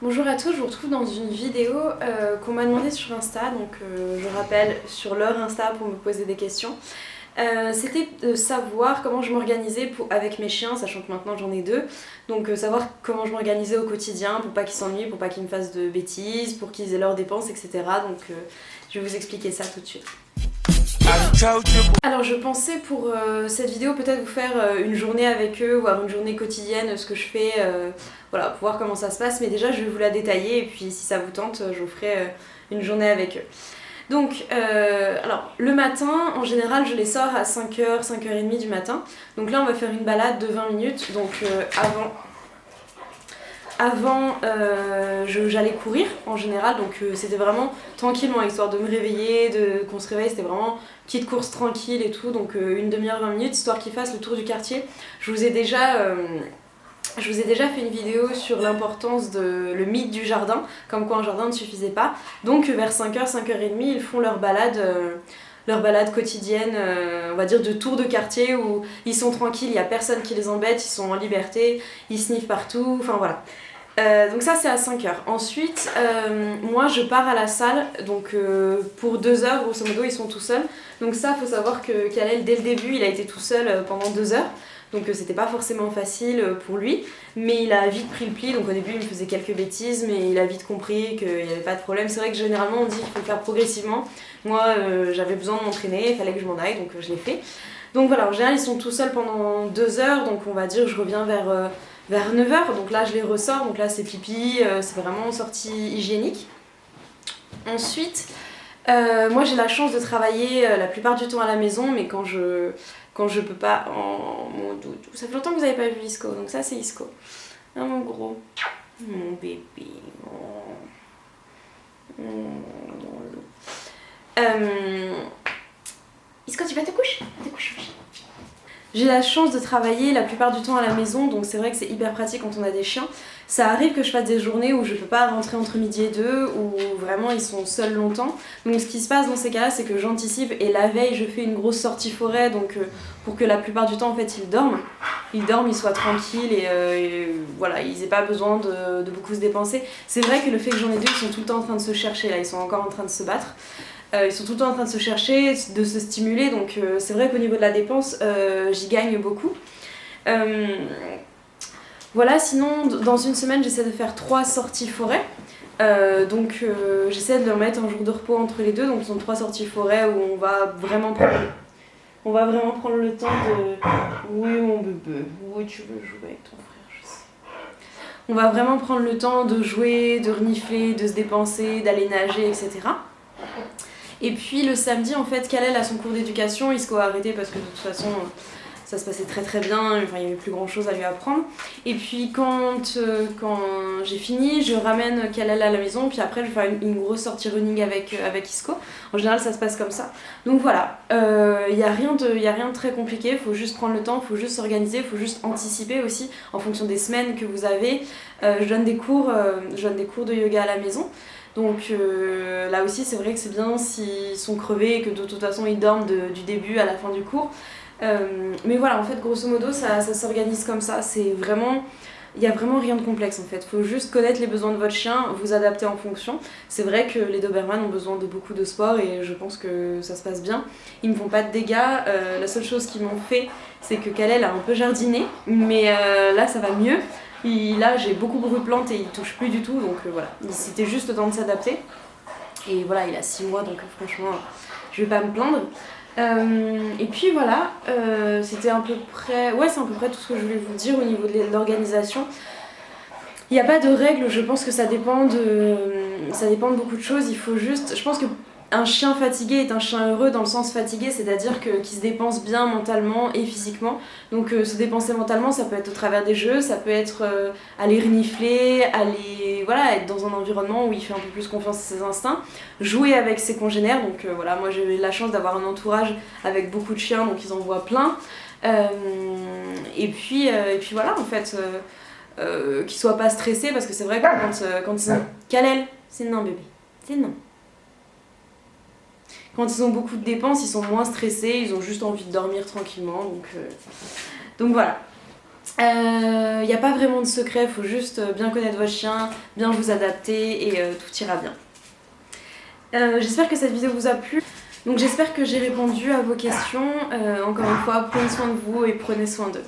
Bonjour à tous, je vous retrouve dans une vidéo qu'on m'a demandé sur Insta, donc je rappelle sur leur Insta pour me poser des questions. C'était de savoir comment je m'organisais avec mes chiens, sachant que maintenant j'en ai deux. Donc savoir comment je m'organisais au quotidien pour pas qu'ils s'ennuient, pour pas qu'ils me fassent de bêtises, pour qu'ils aient leurs dépenses, etc. Donc je vais vous expliquer ça tout de suite. Alors je pensais pour cette vidéo peut-être vous faire une journée avec eux, voire une journée quotidienne, ce que je fais, voilà, pour voir comment ça se passe. Mais déjà je vais vous la détailler et puis si ça vous tente, je vous ferai une journée avec eux. Donc, alors le matin, en général, je les sors à 5h, 5h30 du matin. Donc là, on va faire une balade de 20 minutes. Donc avant j'allais courir en général. Donc c'était vraiment tranquillement, histoire de me réveiller, qu'on se réveille. C'était vraiment petite course tranquille et tout. Donc une demi-heure, 20 minutes, histoire qu'ils fassent le tour du quartier. Je vous ai déjà fait une vidéo sur l'importance le mythe du jardin, comme quoi un jardin ne suffisait pas. Donc vers 5h, 5h30, ils font leur balade quotidienne, on va dire de tour de quartier où ils sont tranquilles, il n'y a personne qui les embête, ils sont en liberté, ils sniffent partout, enfin voilà. Donc ça c'est à 5h. Ensuite, moi je pars à la salle, donc pour 2 heures, grosso modo ils sont tout seuls. Donc ça, faut savoir que Kalel, dès le début, il a été tout seul pendant 2 heures. Donc c'était pas forcément facile pour lui, mais il a vite pris le pli. Donc au début il me faisait quelques bêtises, mais il a vite compris qu'il n'y avait pas de problème. C'est vrai que généralement on dit qu'il faut faire progressivement. Moi j'avais besoin de m'entraîner, il fallait que je m'en aille, donc je l'ai fait. Donc voilà, en général ils sont tout seuls pendant 2 heures, donc on va dire je reviens vers 9h. Donc là je les ressors, donc là c'est pipi, c'est vraiment sortie hygiénique. Ensuite, moi j'ai la chance de travailler la plupart du temps à la maison, mais quand je peux pas, mon doudou. Ça fait longtemps que vous n'avez pas vu Isco, donc ça c'est Isco. Ah mon gros, mon bébé. Isco, tu vas te coucher? Te couche. J'ai la chance de travailler la plupart du temps à la maison, donc c'est vrai que c'est hyper pratique quand on a des chiens. Ça arrive que je fasse des journées où je peux pas rentrer entre midi et 2, où vraiment ils sont seuls longtemps. Donc ce qui se passe dans ces cas-là, c'est que j'anticipe et la veille je fais une grosse sortie forêt, donc pour que la plupart du temps en fait ils dorment, ils soient tranquilles et voilà, ils aient pas besoin de beaucoup se dépenser. C'est vrai que le fait que j'en ai deux, ils sont tout le temps en train de se chercher là, ils sont encore en train de se battre. Ils sont tout le temps en train de se chercher, de se stimuler, donc c'est vrai qu'au niveau de la dépense, j'y gagne beaucoup. Voilà, sinon dans une semaine j'essaie de faire 3 sorties forêt. Donc j'essaie de leur mettre un jour de repos entre les deux, donc ce sont 3 sorties forêt où on va vraiment prendre le temps de... Oui mon bébé, oui tu veux jouer avec ton frère, je sais. On va vraiment prendre le temps de jouer, de renifler, de se dépenser, d'aller nager, etc. Et puis le samedi, en fait, Kalel a son cours d'éducation, Isco a arrêté parce que de toute façon ça se passait très très bien, enfin, il n'y avait plus grand chose à lui apprendre. Et puis quand j'ai fini, je ramène Kalel à la maison, puis après je vais faire une grosse sortie running avec Isco. En général ça se passe comme ça. Donc voilà, il n'y a rien de très compliqué, il faut juste prendre le temps, il faut juste s'organiser, il faut juste anticiper aussi en fonction des semaines que vous avez. Je donne des cours de yoga à la maison. Donc là aussi c'est vrai que c'est bien s'ils sont crevés et que de toute façon ils dorment du début à la fin du cours. Mais voilà, en fait grosso modo ça s'organise comme ça, il n'y a vraiment rien de complexe en fait, il faut juste connaître les besoins de votre chien, vous adapter en fonction. C'est vrai que les Doberman ont besoin de beaucoup de sport et je pense que ça se passe bien. Ils ne font pas de dégâts, la seule chose qu'ils m'ont fait c'est que Kalel a un peu jardiné, mais là ça va mieux. Là j'ai beaucoup de plantes et il touche plus du tout, donc voilà, c'était juste le temps de s'adapter. Et voilà, il a 6 mois, donc franchement je vais pas me plaindre. Et puis voilà, c'était à peu près... Ouais, c'est à peu près tout ce que je voulais vous dire au niveau de l'organisation. Il n'y a pas de règles, je pense que ça dépend de beaucoup de choses. Il faut juste... Je pense que un chien fatigué est un chien heureux dans le sens fatigué, c'est-à-dire qu'il se dépense bien mentalement et physiquement. Donc se dépenser mentalement, ça peut être au travers des jeux, ça peut être aller renifler, voilà, être dans un environnement où il fait un peu plus confiance à ses instincts, jouer avec ses congénères. Donc voilà, moi j'ai eu la chance d'avoir un entourage avec beaucoup de chiens, donc ils en voient plein. Et puis voilà, en fait, qu'ils soient pas stressés, parce que c'est vrai que quand ils sont... Kalel, c'est non bébé, c'est non. Quand ils ont beaucoup de dépenses, ils sont moins stressés, ils ont juste envie de dormir tranquillement, donc voilà. Il n'y a pas vraiment de secret, il faut juste bien connaître votre chien, bien vous adapter et tout ira bien. J'espère que cette vidéo vous a plu. Donc j'espère que j'ai répondu à vos questions. Encore une fois, prenez soin de vous et prenez soin d'eux.